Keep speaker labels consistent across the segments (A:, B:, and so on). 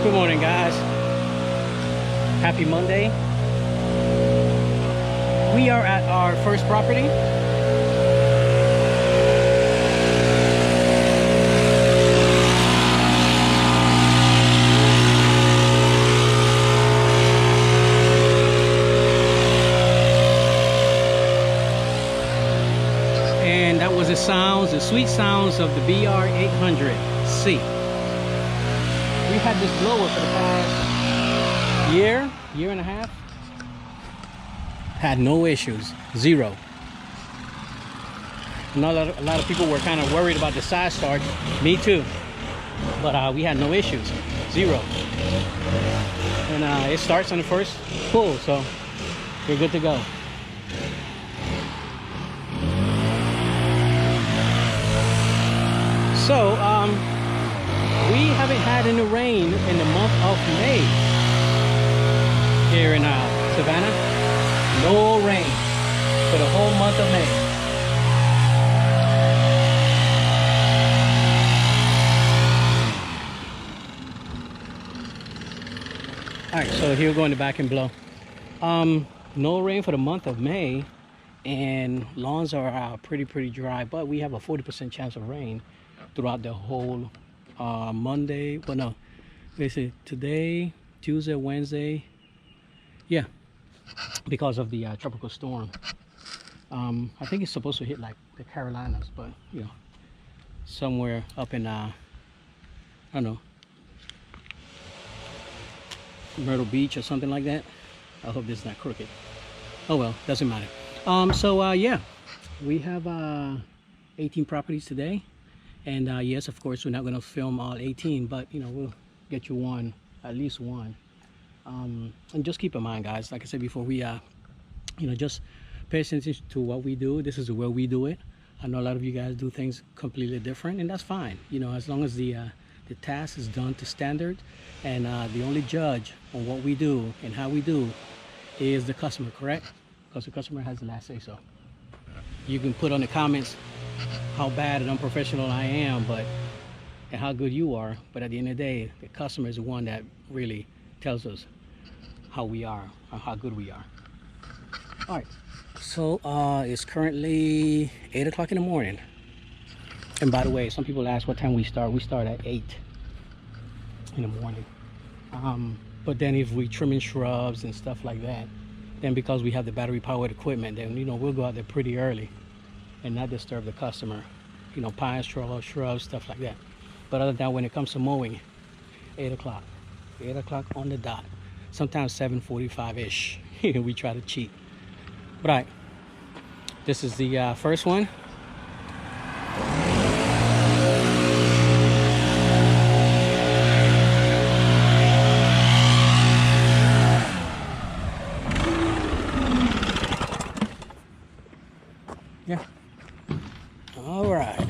A: Good morning, guys. Happy Monday. We are at our first property. And that was the sweet sounds of the BR800C. We've had this blower for the past year and a half. Had no issues, zero. I know a lot of people were kind of worried about the side start. Me too. But we had no issues, zero. And it starts on the first pull, so we're good to go. So, we haven't had any rain in the month of May here in Savannah. No rain for the whole month of May. Alright, so here we're going to back and blow. No rain for the month of May, and lawns are pretty dry, but we have a 40% chance of rain throughout the whole Monday. Well, no, basically today, Tuesday, Wednesday. Yeah, because of the tropical storm. I think it's supposed to hit like the Carolinas, but you know, somewhere up in I don't know, Myrtle Beach or something like that. I hope this is not crooked. Oh well, doesn't matter. Yeah, we have 18 properties today. And yes, of course, we're not going to film all 18, but you know, we'll get you one, at least one. And just keep in mind, guys, like I said before, we you know, just pay attention to what we do. This is the way we do it. I know a lot of you guys do things completely different, and that's fine. You know, as long as the task is done to standard, and the only judge on what we do and how we do is the customer, correct? Because the customer has the last say so. You can put on the comments how bad and unprofessional I am, and how good you are, but at the end of the day, the customer is the one that really tells us how we are or how good we are. All right, so it's currently 8 o'clock in the morning, and by the way, some people ask what time we start. We start at 8 in the morning, but then if we trimming shrubs and stuff like that, then because we have the battery powered equipment, then you know, we'll go out there pretty early and not disturb the customer, you know, pines, shrubs, stuff like that. But other than that, when it comes to mowing, 8 o'clock on the dot, sometimes 7:45-ish. We try to cheat. But all right, this is the first one. Yeah. All right.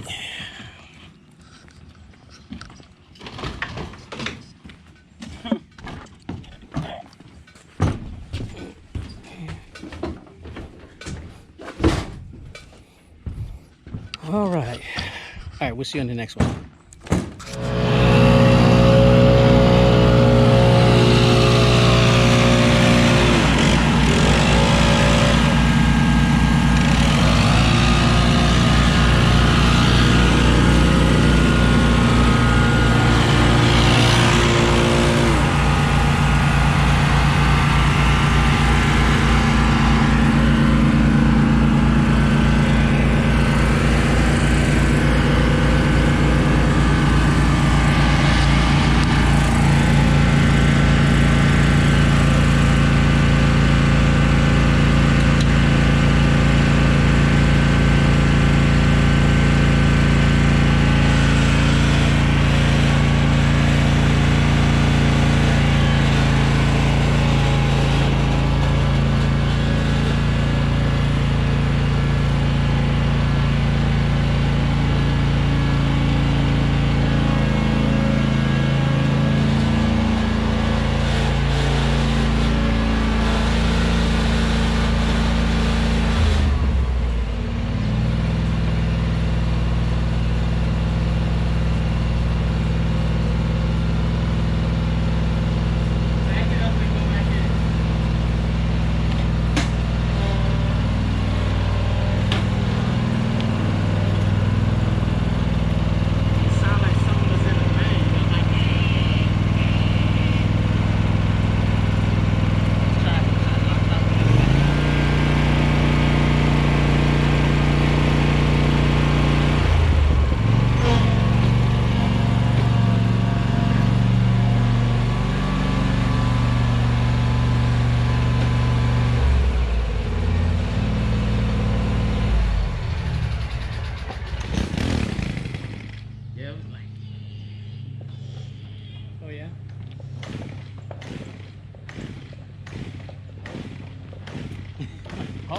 A: All right. All right, we'll see you on the next one.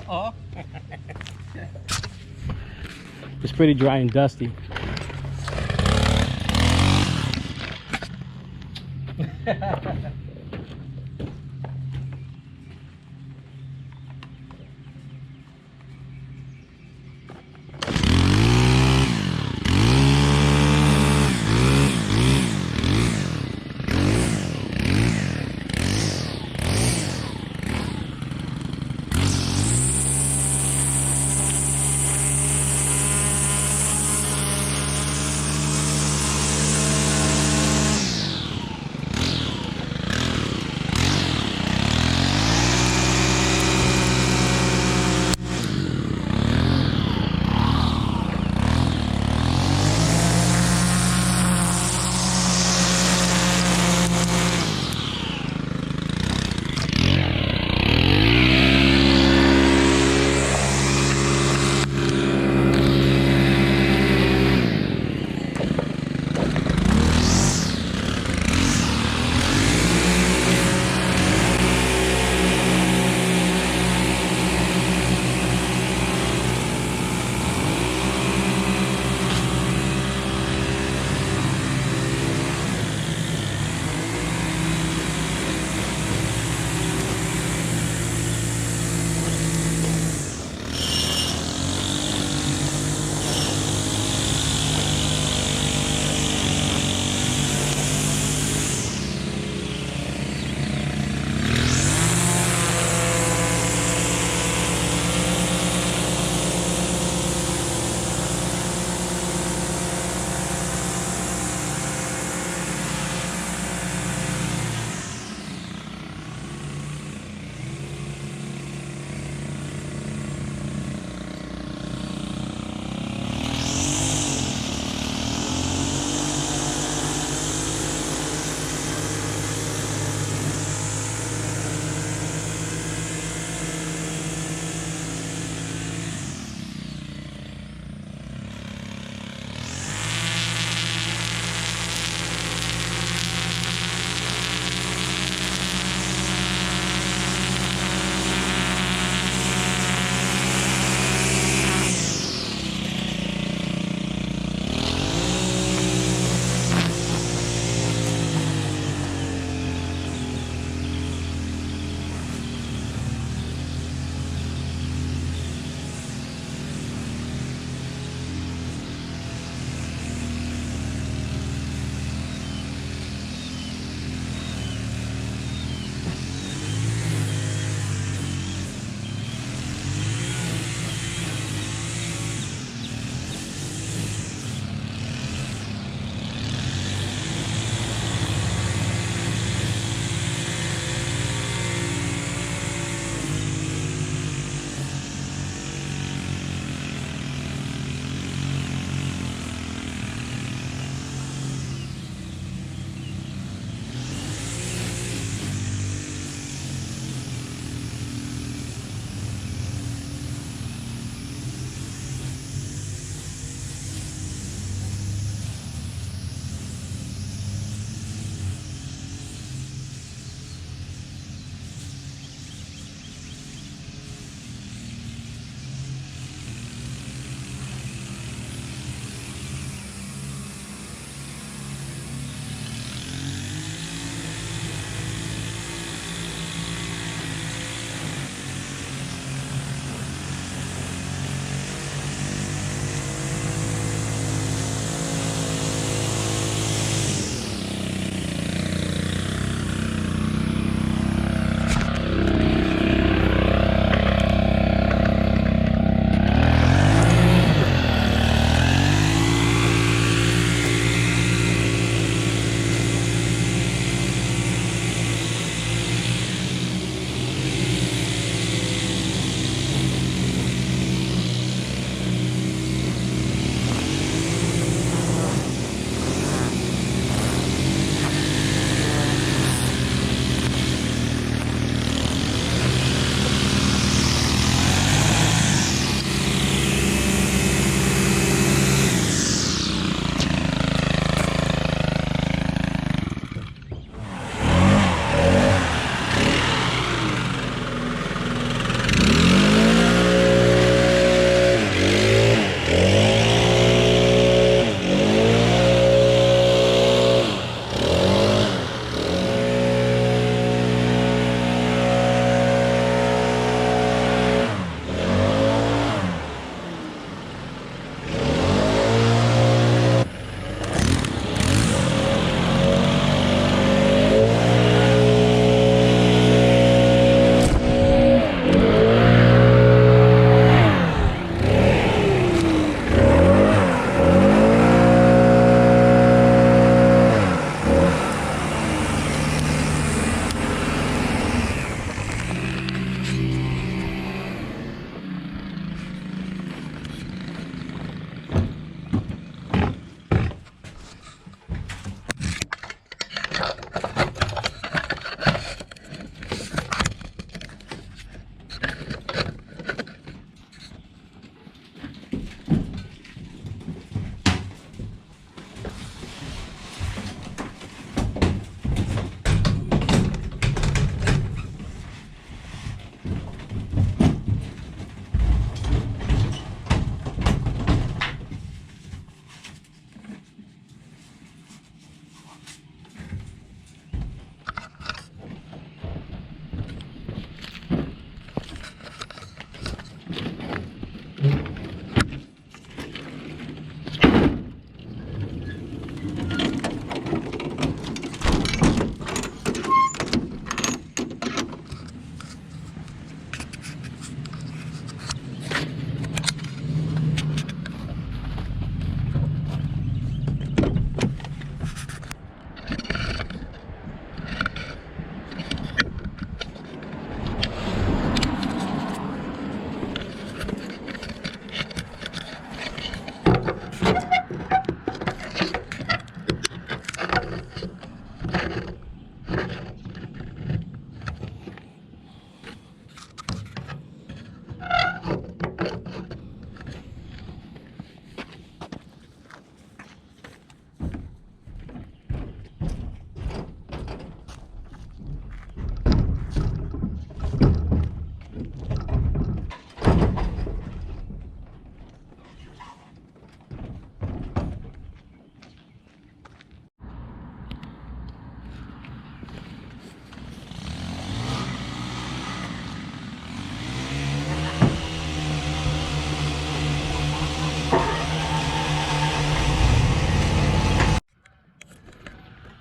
A: Oh. It's pretty dry and dusty.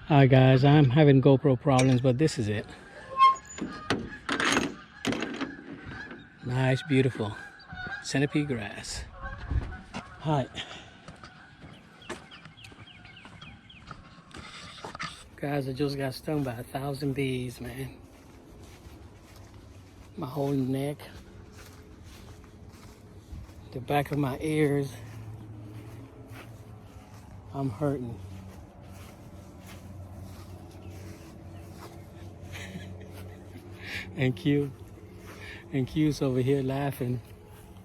A: Alright guys, I'm having GoPro problems, but this is it. Nice, beautiful centipede grass. Alright. Guys, I just got stung by 1,000 bees, man. My whole neck, the back of my ears, I'm hurting. And Q's over here laughing.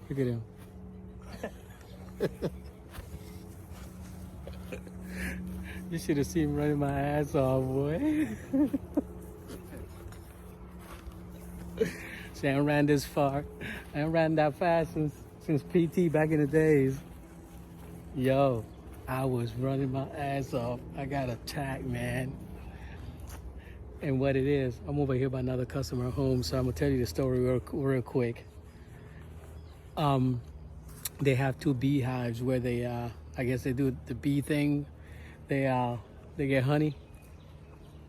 A: Look at him. You should have seen him running my ass off, boy. See, I ran this far. I ran that fast since PT back in the days. Yo, I was running my ass off. I got attacked, man. And what it is, I'm over here by another customer home, so I'm gonna tell you the story real quick. They have 2 beehives where they, I guess they do the bee thing. They get honey.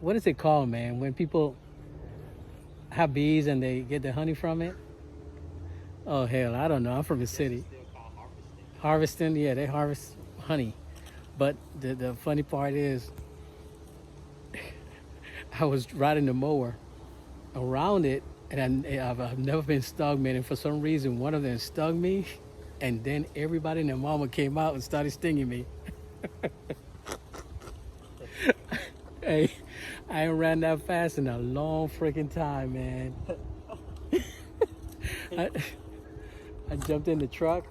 A: What is it called, man? When people have bees and they get the honey from it? Oh hell, I don't know. I'm from the city. Harvesting, yeah, they harvest honey. But the funny part is, I was riding the mower around it, and I've never been stung, man. And for some reason, one of them stung me, and then everybody and their mama came out and started stinging me. Hey, I ain't ran that fast in a long freaking time, man. I jumped in the truck.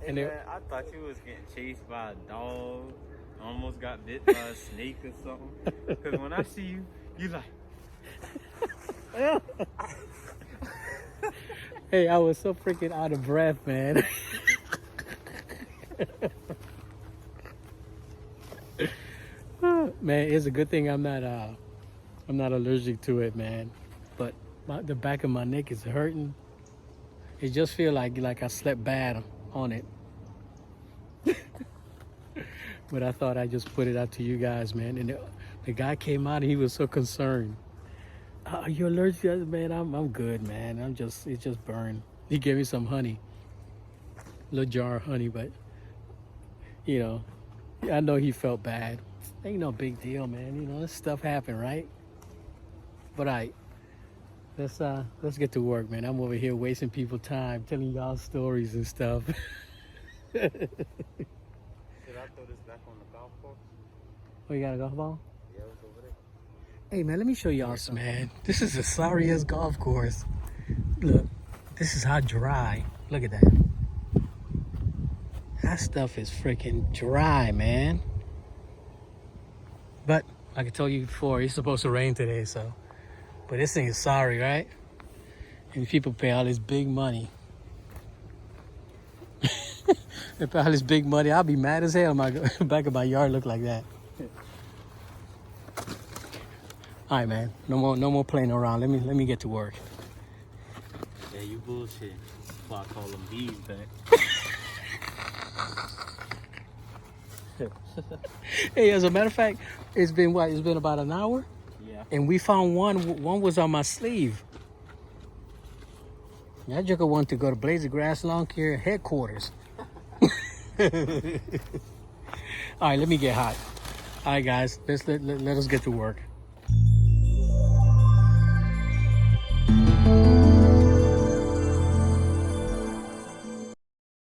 B: Hey, man, I thought you was getting chased by a dog. Almost got bit by a snake or something. Because when I see you, you like...
A: Hey, I was so freaking out of breath, man. Man, it's a good thing I'm not allergic to it, man. But the back of my neck is hurting. It just feel like I slept bad on it. But I thought I'd just put it out to you guys, man. And the guy came out and he was so concerned. Are you allergic? I said, man, I'm good, man. It just burned. He gave me some honey. A little jar of honey, but you know, I know he felt bad. Ain't no big deal, man. You know, this stuff happened, right? But let's get to work, man. I'm over here wasting people time, telling y'all stories and stuff.
B: Should I throw this back on the golf course?
A: Oh, you got a golf ball?
B: Yeah, it's over there.
A: Hey, man, let me show y'all some, man. This is the sorriest golf course. Look, this is how dry. Look at that. That stuff is freaking dry, man. But like I told you before, it's supposed to rain today, so. But this thing is sorry, right? And people pay all this big money. They pay all this big money. I'll be mad as hell. My back of my yard look like that. All right, man. No more playing around. Let me get to work.
B: Yeah, you bullshit. That's why I call them bees back.
A: Hey, as a matter of fact, it's been what? It's been about an hour?
B: Yeah.
A: And we found one was on my sleeve. That joker wanted to go to Blaze of Grass Lawn Care headquarters. All right, let me get hot. All right, guys, let us get to work.